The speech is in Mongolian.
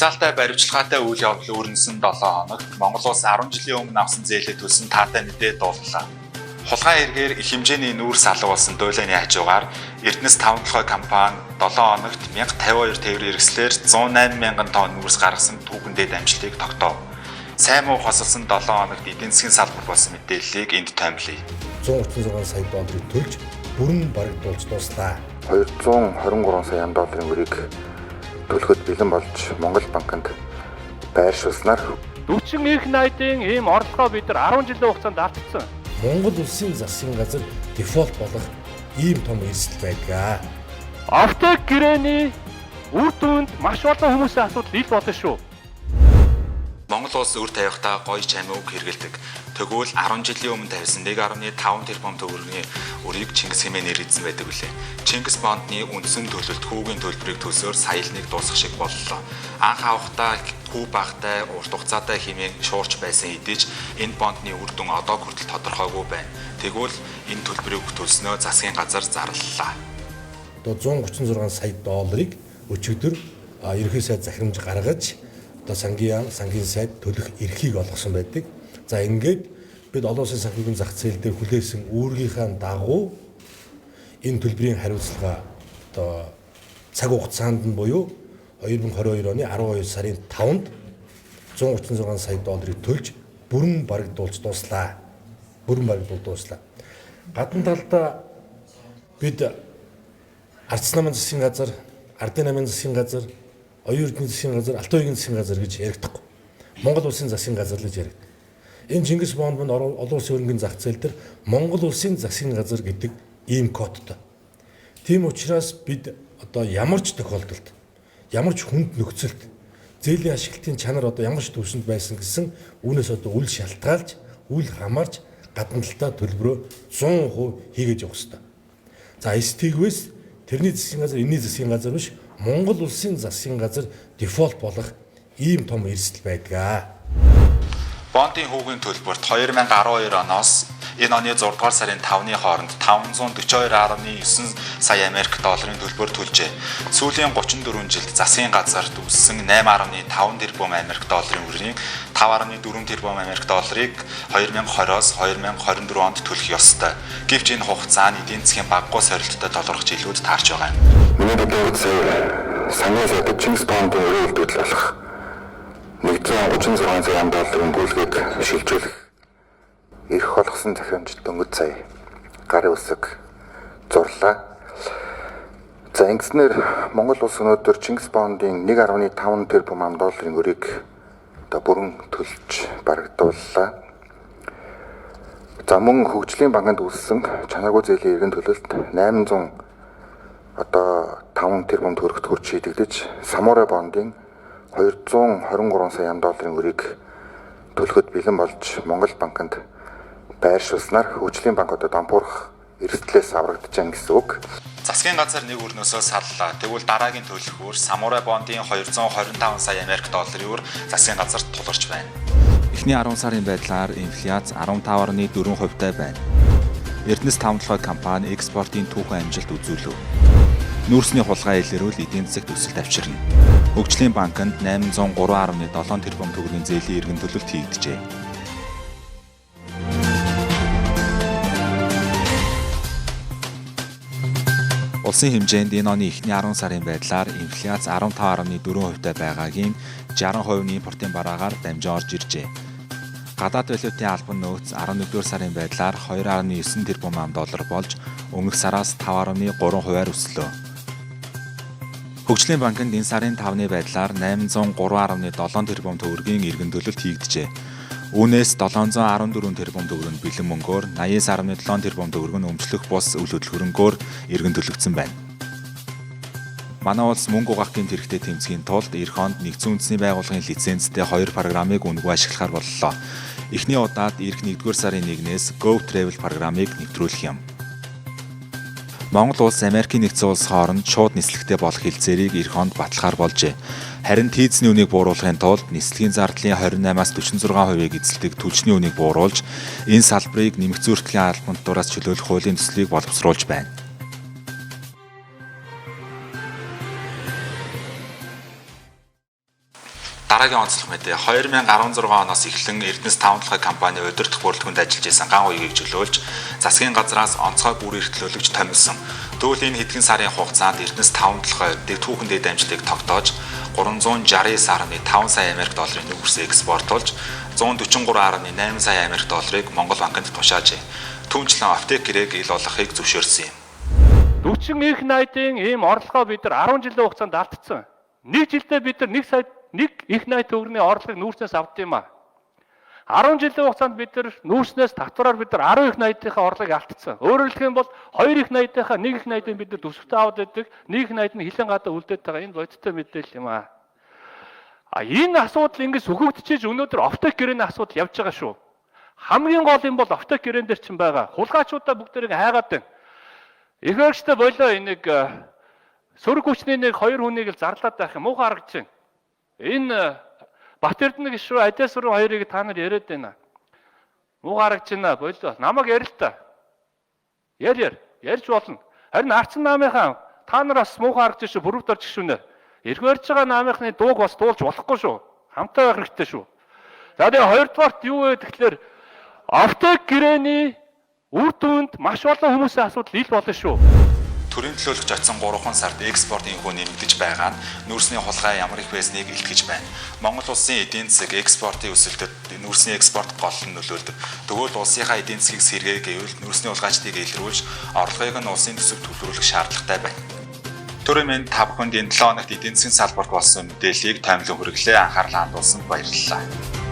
Жагсаалтай баримтлагаатай үйл явдал өрнөсөн 7 хоногт Монгол улс 10 жилийн өмнө авсан зээлээ төлсөн таатай мэдээ дууллаа. Хулгай эргээр их хэмжээний нүүрс алга болсон дуйлааны хажуугаар Эрдэнэс 5 толгой компани 7 хоногт 1052 тээврийн хэрэгслээр 108 мянган тонн нүүрс гаргасан түүхэндээ дамжлыг тогтоов. Сайн муу хосолсон 7 хоногт эдийн засгийн салбар болсон мэдээллийг энд томилъя. 136 сая долларыг төлж бүрэн барагдуулж дуслаа. 223 сая долларын мөрийг төлөхөд бэлэн болж Монгол банкнд байршуулснаар 40 их найдын ийм орлогоо бид нар 10 жилийн хугацаанд алдсан. Монгол улсын засгийн газар дефолт болох ийм том эрсдэл байдаг. Автог гэрээний үр дүнд маш олон хүмүүсийн асуудал ил болно шүү. Монгол улс үр тавихтаа гоё чамиг хэрэгэлдэг. Тэгвэл 10 жилийн өмнө тавьсан 1.5 тэрбум төгрөгийн үрийг Чингис хэмээн нэрийдсэн байдаг үлээ. Чингис бондны үндсэн төлөлт хүүгийн төлбөрийг төлсөөр саялныг дуусгах шиг боллоо. Анх авахдаа хүү багтай урт хугацаатай хэмээн шуурч байсан хэдий ч энэ бондны үр дүн одоо хүртэл тодорхойгүй байна. Тэгвэл энэ төлбөрийг төлснөө засгийн газар зарлалаа. Одоо 136 сая долларыг өчигдөр ерөнхий сайд захирамж гаргаж одоо сангийн сайд төлөх эрхийг олгосон байдаг. За ингээд бид олон улсын санхүүгийн зах зээл дээр хүлээсэн үүргийнхаа дагуу энэ төлбөрийн хариуцлага одоо цаг хугацаанд нь буюу 2022 оны 12 сарын 5-нд 136 сая долларыг төлж бүрэн барагдуулж дуслаа. Гадна талдаа бид Ардс намын засгийн газар, Ардын намын засгийн газар, Оюун эрдэнэ засгийн газар, Алтай уугийн засгийн газар гэж ярихдаггүй. Монгол улсын засгийн газар л гэж ярьдаг. Энэ Чингис бонд нь олон улсын хөрөнгөний зах зээл дээр Монгол улсын засгийн газар гэдэг ийм кодтой. Тийм учраас бид одоо ямар ч тохиолдолд, ямар ч хүнд нөхцөлд зээлийн ашиглалтын чанар одоо ямар ч төвшөнд байсан гэсэн үүнээс одоо үл шалтгаалж, үл хамаарч гадна талдаа төлбөрөө 100% хийгээд явах хэрэгтэй. За эстээгвээс тэрний засгийн газар, энэний засгийн газар биш Монгол улсын засгийн газар дефолт болох ийм том эрсдэл байдаг. Бондын хүүгийн төлбөрт 2012 оноос энэ оны 6 дугаар сарын 5-ны хооронд 542.9 сая Америк долларын төлбөр төлжээ. Сүүлийн 34 жилд засгийн газарт үссэн 8.5 тэрбум Америк долларын үрийг 5.4 тэрбум Америк долларыг 2020-оос 2024 онд төлөх ёстой. Гэвч энэ хугацаа нь эдийн засгийн баггуу сорилттой толгорч илүүд таарч байгаа юм. миний бодлоор санаа зовж Чингис бондын өрөөлд болох 136 сая долларын бүлгийг шилжүүлэх эрх олгосон захирамжид дөнгөж сая гарын үсэг зурлаа. За ингэснээр Монгол улс өнөөдөр Чингис бондын 1.5 тэрбум долларын өрийг одоо бүрэн төлж барагдууллаа. За мөн хөгжлийн банкнд үүссэн чанаргүй зээлийн эргэн төлөлт 800 одоо 5 тэрбум төгрөгт хүрч шийдэгдэж Самурай бондын 223 сая долларын өрийг төлөхөд бэлэн болж Монгол банкнд байршуулснаар хөгжлийн банк одоо дампуурах эрсдлээс аврагдаж байна гэсэн үг. Засгийн газар нэг өрнөөсөө саллаа. Тэгвэл дараагийн төлөх үр Самурай бондын 225 сая Америк долларын үр засгийн газарт тулгарч байна. Эхний 10 сарын байдлаар инфляц 15.4% байна. Эрдэнэс 5 толгой компани экспортын түүхэн амжилт үзүүлв. Нүүрсний хулгай илэрвэл эдийн засагт өсөлт авчирна. Хөгжлийн банкнд 803.7 тэрбум төгрөгийн зээлийн эргэн төлөлт хийгджээ. Улсын хэмжээнд энэ оны эхний 10 сарын байдлаар инфляц 15.4% байгаагийн 60% импортын бараагаар дамжин орж иржээ. Гадаад валютын албан нөөц 11-р сарын байдлаар 2.9 тэрбум доллар болж өмнөх сараас 5.3%-аар өслөө. Хөгжлийн банкнд энэ сарын 5-ны байдлаар 803.7 тэрбум төгрөгийн эргэн төлөлт хийгджээ. Үүнээс 714 тэрбум төгрөг нь бэлэн мөнгөөр, 89.7 тэрбум төгрөг нь өмчлөх бус үйл хөдлөхөөрөнгөөр эргэн төлөгдсөн байна. Манай улс мөнгө угаахын хэрэгтэй тэмцэхийн тулд эх онд нэгдсэн үндэсний байгууллагын лицензтэй 2 программыг үнэгүй ашиглахаар боллоо. Эхний удаад эх 1-р сарын 1-ээс Go Travel программыг нэвтрүүлэх юм. Монгол улс Америкийн нэгдсэн улс хооронд шууд нислэгтэй болох хэлцээрийг эх онд баталгаар болжээ. Харин тийзний үнийг бууруулахын тулд нислэгийн зардлын 28-аас 46%-ийг эзэлдэг түлшний үнийг бууруулж, энэ салбарыг нэмэгдсэн өртөлийн албан татвараас чөлөөлөх хуулийн төслийг боловсруулж байна. Дараагийн онцлог мэдээ 2016 оноос эхлэн Эрдэнэс 5 толгой компани удирдах бүрэлдэхүүнд ажиллаж байсан ган уягийг чөлөөлж засгийн газраас онцгой бүр эрхлүүлэгч томилсон. Тэгвэл энэ хэдхэн сарын хугацаанд Эрдэнэс 5 толгой дэвтүүхэн дэд амжилтыг тогтоож 369.5 сая Америк долларын нүүрс экспортлж 143.8 сая Америк долларыг Монгол банкнд тушаажээ. Түүнчлэн Офтек гэрээг ил болгохыг зөвшөөрсөн юм. 40 их найдын ийм орлогоо бид нар 10 жилийн хугацаанд алдсан. Нэг жилдээ бид нар 1 сая их найд төгрөгийн орлогыг нүүрснээс авд юм а. 10 жилийн хугацаанд бид нар нүүрснээс татвараар бид нар 10 их найдынхаа орлогыг алдсан. Өөрөөр хэлэх юм бол 2 их найдынхаа 1 их найдыг бид нар төсөвтөө аваад байдаг. 1 их найд нь хилэн гадаа үлдээд байгаа энэ бодиттой мэдээлэл юм а. Энэ асуудал ингэж сөхөгдчихэж өнөөдөр Офтек гэрээний асуудал явж байгаа шүү. Хамгийн гол юм бол Офтек гэрээн дээр чинь байгаа. Хулгайчуудаа бүгдээрийг хайгаад байна. Их байгчтай болоо энийг сөрөг хүчний нэг 2 хүнийг л зарлаад байх юм муухай харагдаж байна. Энэ Бат Эрдэнэ гишүүн Адяс руу хоёрыг та нар яриад байна. Муухай харагдаж байна болоо. Намайг ярь л та. Ярьж болно. Харин Арцсан намынхаа та нар бас муухай харагдаж шүү бүрөвд орж гişүүнэ. Ирэх барьж байгаа намынхны дууг бас дуулж болохгүй шүү. Хамтаа байх хэрэгтэй шүү. За тэгээ хоёрдугаарт юу вэ гэхлээр Офтек гэрээний үр дүнд маш олон хүмүүсийн асуудал ил болно шүү. Төрийн төлөөлөгч очсон 3 сард экспортын хөө нэмэгдэж байгаа нь нүүрсний хулгай ямар их байсныг илтгэж байна. Монгол улсын эдийн засаг экспортын өсөлтөд нүүрсний экспорт гол нь нөлөөлдөг. Тэгвэл улсынхаа эдийн засгийг сэргээ гэвэл нүүрсний хулгайчдыг илрүүлж орлогыг нь улсын төсөвт төлөвлөрөх шаардлагатай байна. Төрөмийн 5 хүнд энэ 7 хоногт эдийн засгийн салбарт болсон мэдээллийг томилон хүргэлээ анхаарлаа хандуулсанд баярлалаа.